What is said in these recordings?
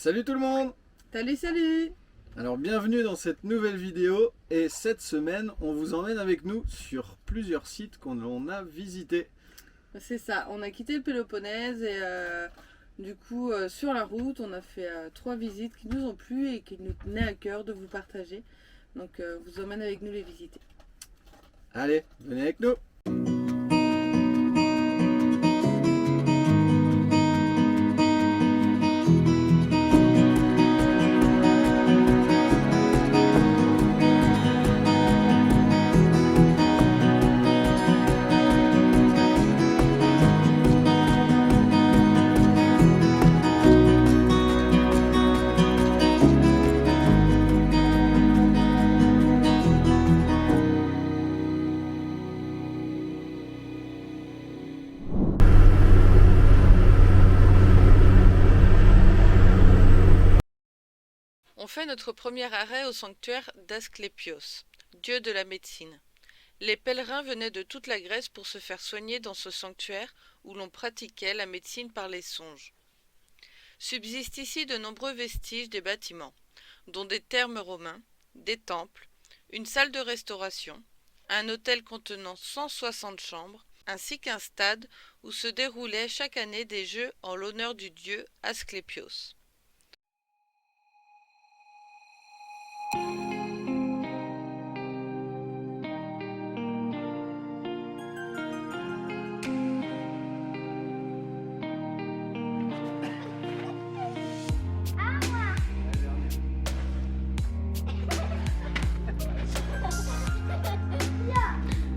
Salut tout le monde! Salut, salut! Alors bienvenue dans cette nouvelle vidéo et cette semaine on vous emmène avec nous sur plusieurs sites qu'on a visités. C'est ça, on a quitté le Péloponnèse et du coup sur la route on a fait 3 visites qui nous ont plu et qui nous tenaient à cœur de vous partager. Donc on vous emmène avec nous les visiter. Allez, venez avec nous! On fait notre premier arrêt au sanctuaire d'Asclépios, dieu de la médecine. Les pèlerins venaient de toute la Grèce pour se faire soigner dans ce sanctuaire où l'on pratiquait la médecine par les songes. Subsistent ici de nombreux vestiges des bâtiments, dont des thermes romains, des temples, une salle de restauration, un hôtel contenant 160 chambres, ainsi qu'un stade où se déroulaient chaque année des jeux en l'honneur du dieu Asclépios.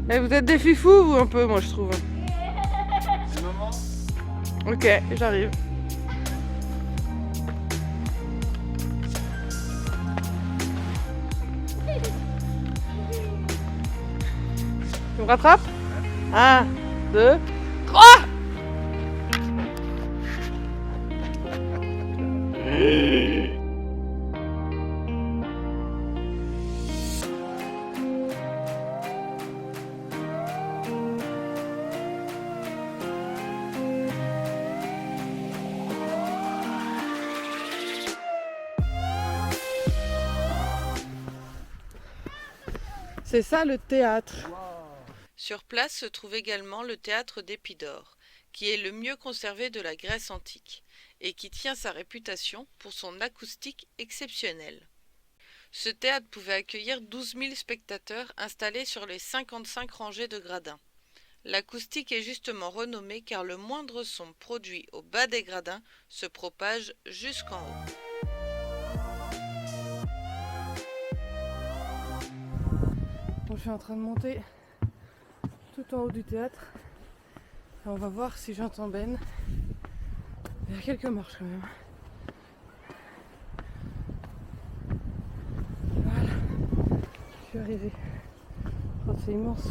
Eh, vous êtes des fifous, vous, un peu, moi, je trouve. C'est le moment? Ok, j'arrive. Tu me rattrapes? 1, 2, 3! C'est ça le théâtre. Sur place se trouve également le théâtre d'Épidore, qui est le mieux conservé de la Grèce antique, et qui tient sa réputation pour son acoustique exceptionnelle. Ce théâtre pouvait accueillir 12 000 spectateurs installés sur les 55 rangées de gradins. L'acoustique est justement renommée car le moindre son produit au bas des gradins se propage jusqu'en haut. Bon, je suis en train de monter tout en haut du théâtre. Et on va voir si j'entends Ben. Il y a quelques marches quand même. Voilà. Je suis arrivée. Oh, c'est immense.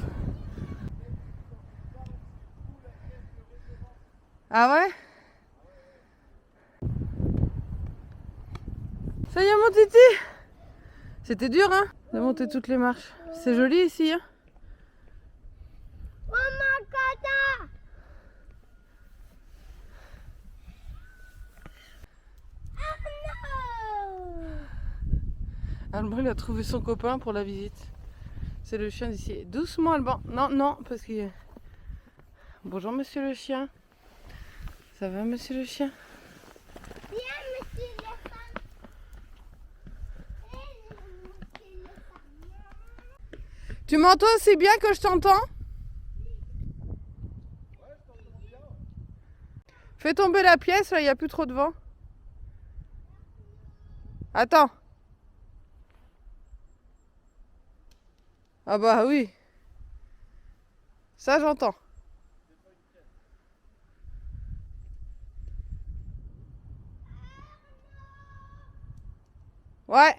Ah ouais? Ça y est, mon titi! C'était dur, hein, de monter toutes les marches. C'est joli ici, hein? Alban, il a trouvé son copain pour la visite. C'est le chien d'ici. Doucement, Alban. Non, non, parce qu'il... Bonjour, monsieur le chien. Ça va, monsieur le chien? Tu m'entends aussi bien que je t'entends? Fais tomber la pièce, là, il n'y a plus trop de vent. Attends. Ah bah oui. Ça, j'entends. Ouais.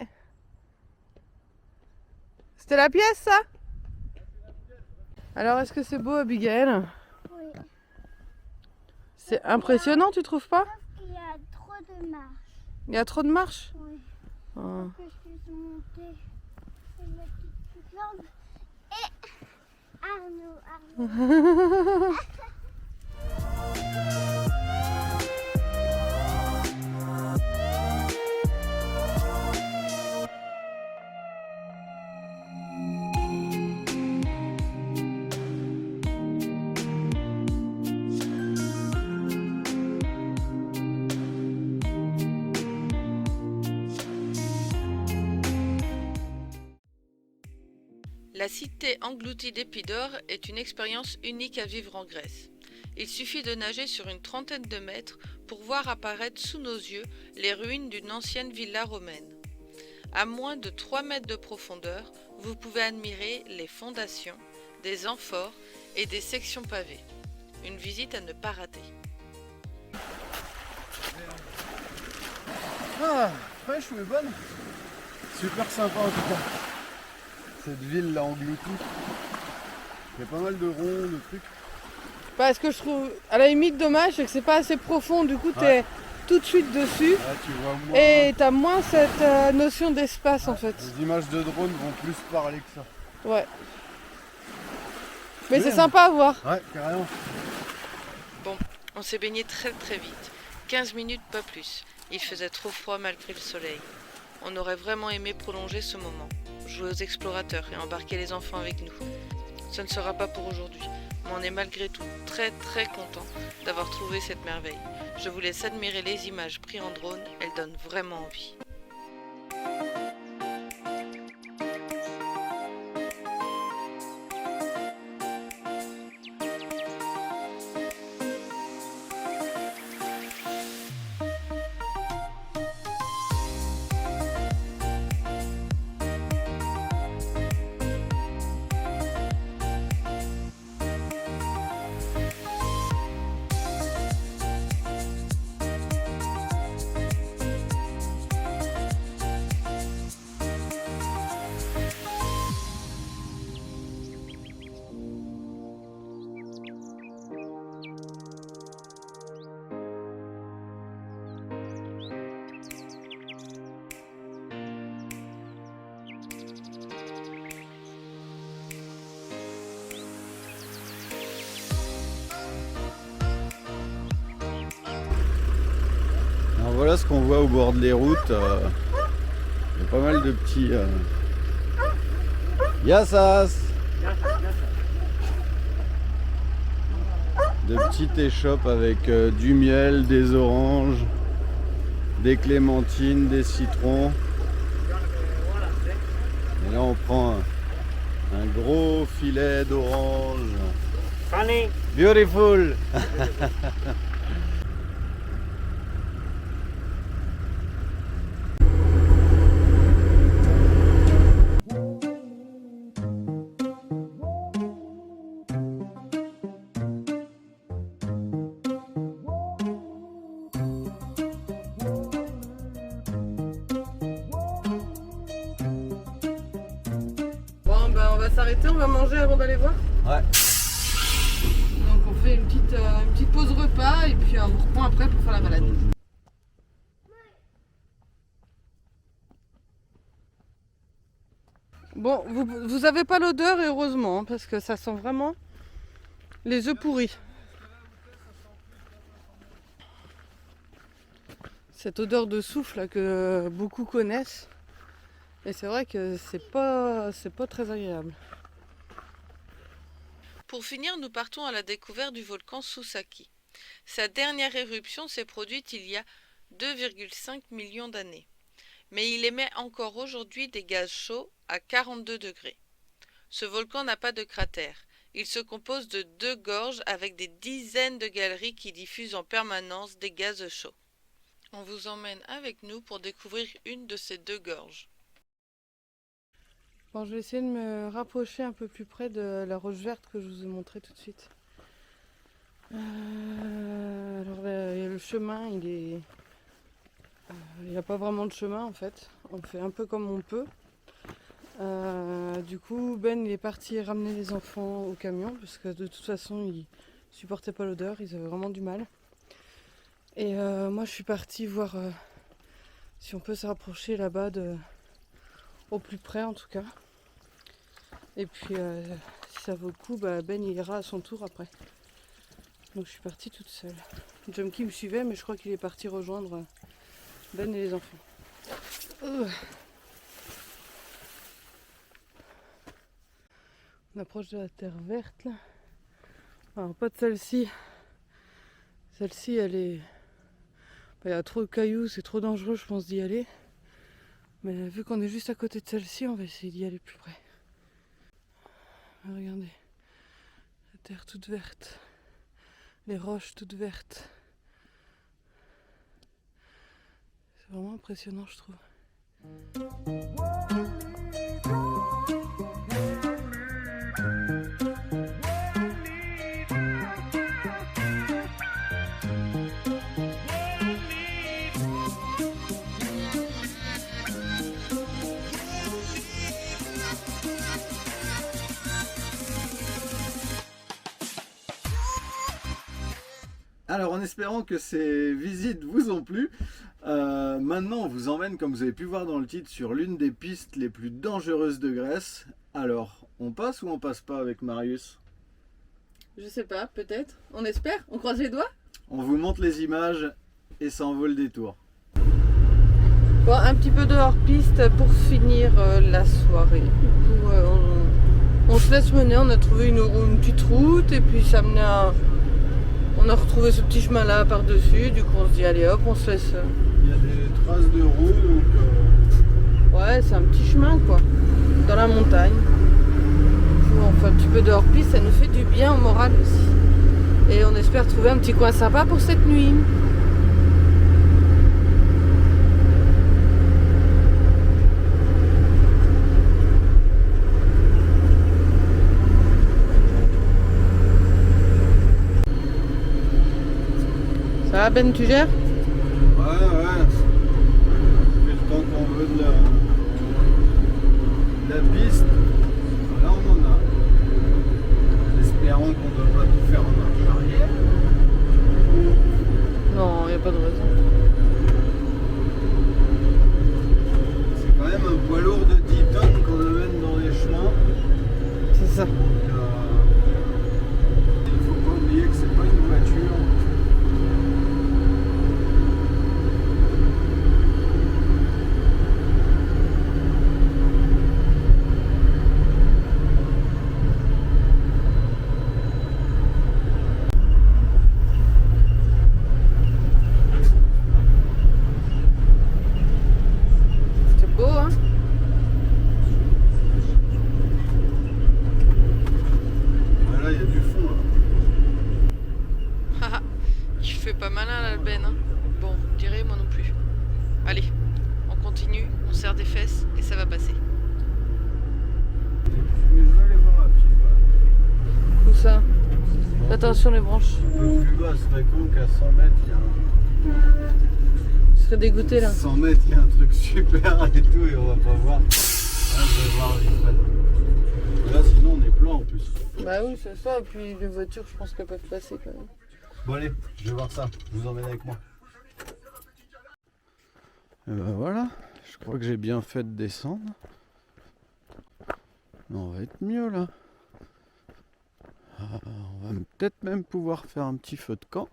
C'était la pièce, ça? Alors, est-ce que c'est beau, Abigail? Oui. C'est impressionnant, tu trouves pas? Il y a trop de marches. Il y a trop de marches? Oui. Oh. Que je suis montée avec ma petite lampe. Et Arnaud. La cité engloutie d'Épidore est une expérience unique à vivre en Grèce. Il suffit de nager sur une trentaine de mètres pour voir apparaître sous nos yeux les ruines d'une ancienne villa romaine. À moins de 3 mètres de profondeur, vous pouvez admirer les fondations, des amphores et des sections pavées. Une visite à ne pas rater. Ah, fraîche mais bonne. Super sympa en tout cas. Cette ville là engloutie. Il y a pas mal de ronds, de trucs. Parce que je trouve, à la limite, dommage, c'est que c'est pas assez profond, du coup, t'es Ouais. tout de suite dessus. Là tu vois moins. Et t'as moins cette notion d'espace en fait. Les images de drone vont plus parler que ça. Ouais. Mais Oui, c'est sympa à voir. Ouais, carrément. On s'est baigné très vite, 15 minutes pas plus. Il faisait trop froid malgré le soleil. On aurait vraiment aimé prolonger ce moment, jouer aux explorateurs et embarquer les enfants avec nous. Ce ne sera pas pour aujourd'hui, mais on est malgré tout très content d'avoir trouvé cette merveille. Je vous laisse admirer les images prises en drone, elles donnent vraiment envie. Alors voilà ce qu'on voit au bord des routes. Il y a pas mal de petits... Yassas! De petites échoppes avec du miel, des oranges, des clémentines, des citrons. Et là on prend un gros filet d'orange. Funny. Beautiful! Bon ben on va s'arrêter, on va manger avant d'aller voir. Ouais. Donc on fait une petite pause repas et puis on reprend après pour faire la balade. Bon, vous avez pas l'odeur et heureusement, hein, parce que ça sent vraiment les œufs pourris. Cette odeur de souffle là, que beaucoup connaissent. Et c'est vrai que c'est pas très agréable. Pour finir, nous partons à la découverte du volcan Susaki. Sa dernière éruption s'est produite il y a 2,5 millions d'années. Mais il émet encore aujourd'hui des gaz chauds à 42 degrés. Ce volcan n'a pas de cratère. Il se compose de 2 gorges avec des dizaines de galeries qui diffusent en permanence des gaz chauds. On vous emmène avec nous pour découvrir une de ces 2 gorges. Bon, je vais essayer de me rapprocher un peu plus près de la roche verte que je vous ai montré tout de suite. Alors le chemin, il n'y a pas vraiment de chemin en fait. On fait un peu comme on peut. Du coup, Ben il est parti ramener les enfants au camion parce que de toute façon ils supportaient pas l'odeur, ils avaient vraiment du mal. Et moi je suis partie voir si on peut se rapprocher là-bas au plus près en tout cas. Et puis si ça vaut le coup, Ben il ira à son tour après. Donc je suis partie toute seule. Jumki me suivait mais je crois qu'il est parti rejoindre Ben et les enfants. On approche de la terre verte là. Alors pas de celle-ci. Celle-ci elle est... Il y a trop de cailloux, c'est trop dangereux je pense d'y aller. Mais vu qu'on est juste à côté de celle-ci, on va essayer d'y aller plus près. Regardez, la terre toute verte, les roches toutes vertes. C'est vraiment impressionnant, je trouve. Alors en espérant que ces visites vous ont plu, maintenant on vous emmène, comme vous avez pu voir dans le titre, sur l'une des pistes les plus dangereuses de Grèce. Alors, on passe ou on passe pas avec Marius? Je sais pas, peut-être. On espère? On croise les doigts? On vous montre les images et ça en vaut le détour. Bon, un petit peu de hors-piste pour finir la soirée. Du coup, on se laisse mener, on a trouvé une petite route et puis ça menait à... On a retrouvé ce petit chemin là par-dessus, du coup on se dit allez hop, on se laisse... Il y a des traces de roue, donc... Ouais, c'est un petit chemin quoi, dans la montagne. On fait un petit peu de hors-piste, ça nous fait du bien au moral aussi. Et on espère trouver un petit coin sympa pour cette nuit. Ça va Ben, tu gères? Ouais. C'est le temps qu'on veut de la piste. Là on en a. Espérons qu'on ne doit pas tout faire en marche arrière. Non, il n'y a pas de raison. C'est quand même un poids lourd de 10 tonnes qu'on amène dans les chemins. C'est ça. Donc, il ne faut pas oublier que c'est pas une voiture. C'est beau, hein? Voilà, il y a du fond là. Haha, il fait pas malin l'Alben. Hein. Bon, vous direz moi non plus. Allez, on continue, on serre des fesses et ça va passer. Mais je veux aller voir à pied. Où ça? Attention les branches. Un peu plus bas, ce serait con qu'à 100 mètres, il y a un... Je serais dégoûté là. 100 mètres, il y a un truc super et tout, et on va pas voir. Là, je vais voir vite fait. Là, sinon, on est plein en plus. Bah oui, c'est ça. Et puis les voitures, je pense qu'elles peuvent passer quand même. Bon, allez, je vais voir ça. Je vous emmène avec moi. Et ben voilà, je crois que j'ai bien fait de descendre. On va être mieux là. On va peut-être même pouvoir faire un petit feu de camp.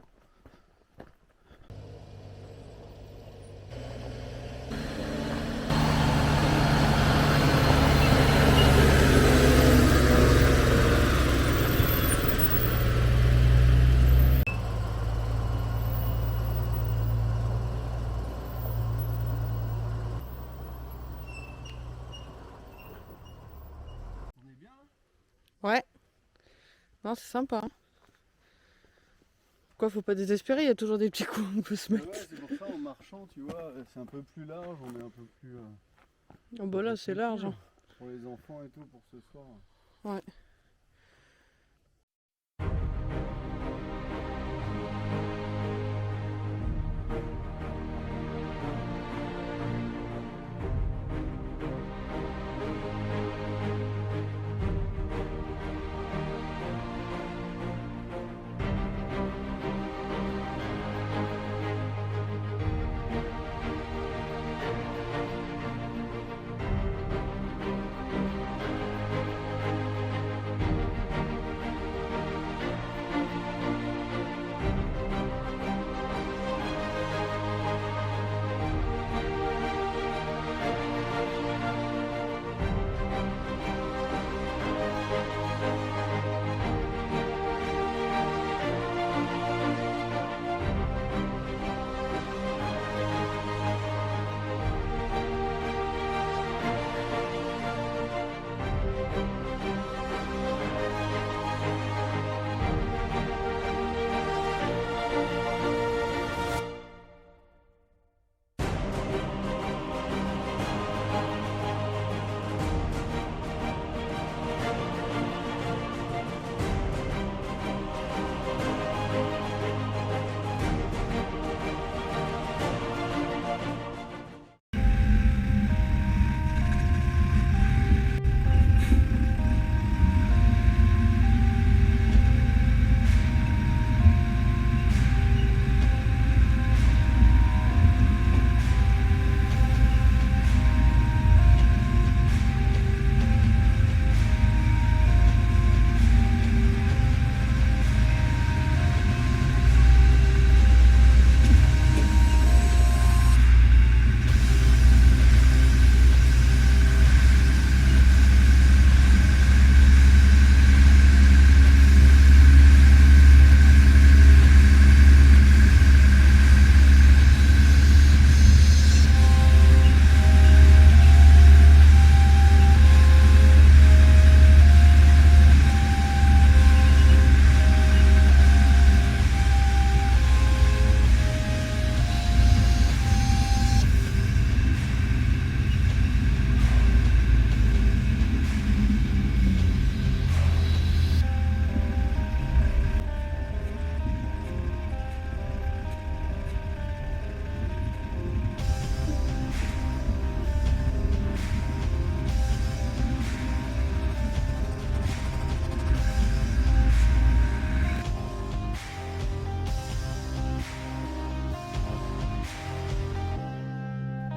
On est bien là? Ouais. Non, c'est sympa. Hein. Quoi, faut pas désespérer, il y a toujours des petits coups où on peut se Ouais, mettre. c'est pour ça en marchant, tu vois, c'est un peu plus large, on est un peu plus... Oh bah là, c'est large. Hein. Pour les enfants et tout, pour ce soir. Ouais.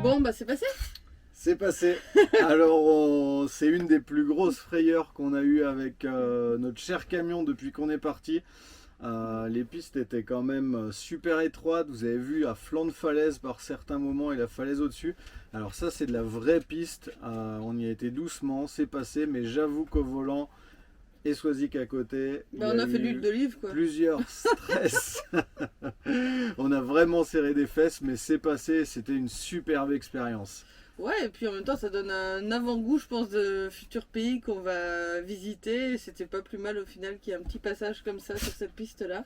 Bon, bah c'est passé. C'est passé. Alors, c'est une des plus grosses frayeurs qu'on a eues avec notre cher camion depuis qu'on est parti. Les pistes étaient quand même super étroites. Vous avez vu à flanc de falaise par certains moments et la falaise au-dessus. Alors ça, c'est de la vraie piste. On y a été doucement, c'est passé. Mais j'avoue qu'au volant, et Swazik à côté, Bah, il y on a fait eu l'huile d'olive quoi. plusieurs stress. On a vraiment serré des fesses, mais c'est passé. C'était une superbe expérience. Ouais, et puis en même temps, ça donne un avant-goût, je pense, de futurs pays qu'on va visiter. Et c'était pas plus mal au final qu'il y ait un petit passage comme ça sur cette piste-là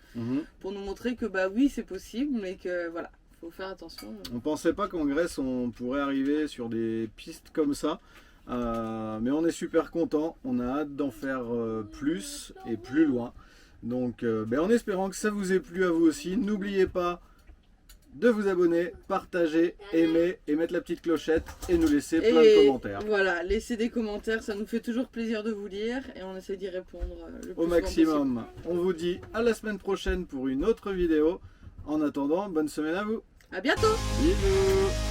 pour nous montrer que bah oui, c'est possible, mais que voilà, faut faire attention. On pensait pas qu'en Grèce on pourrait arriver sur des pistes comme ça, mais on est super content. On a hâte d'en faire plus et plus loin. Donc en espérant que ça vous ait plu à vous aussi, n'oubliez pas de vous abonner, partager, aimer et mettre la petite clochette et nous laisser plein de commentaires. Voilà, laissez des commentaires, ça nous fait toujours plaisir de vous lire et on essaie d'y répondre le plus Au souvent maximum. On vous dit à la semaine prochaine pour une autre vidéo. En attendant, bonne semaine à vous. possible. À bientôt. Bisous.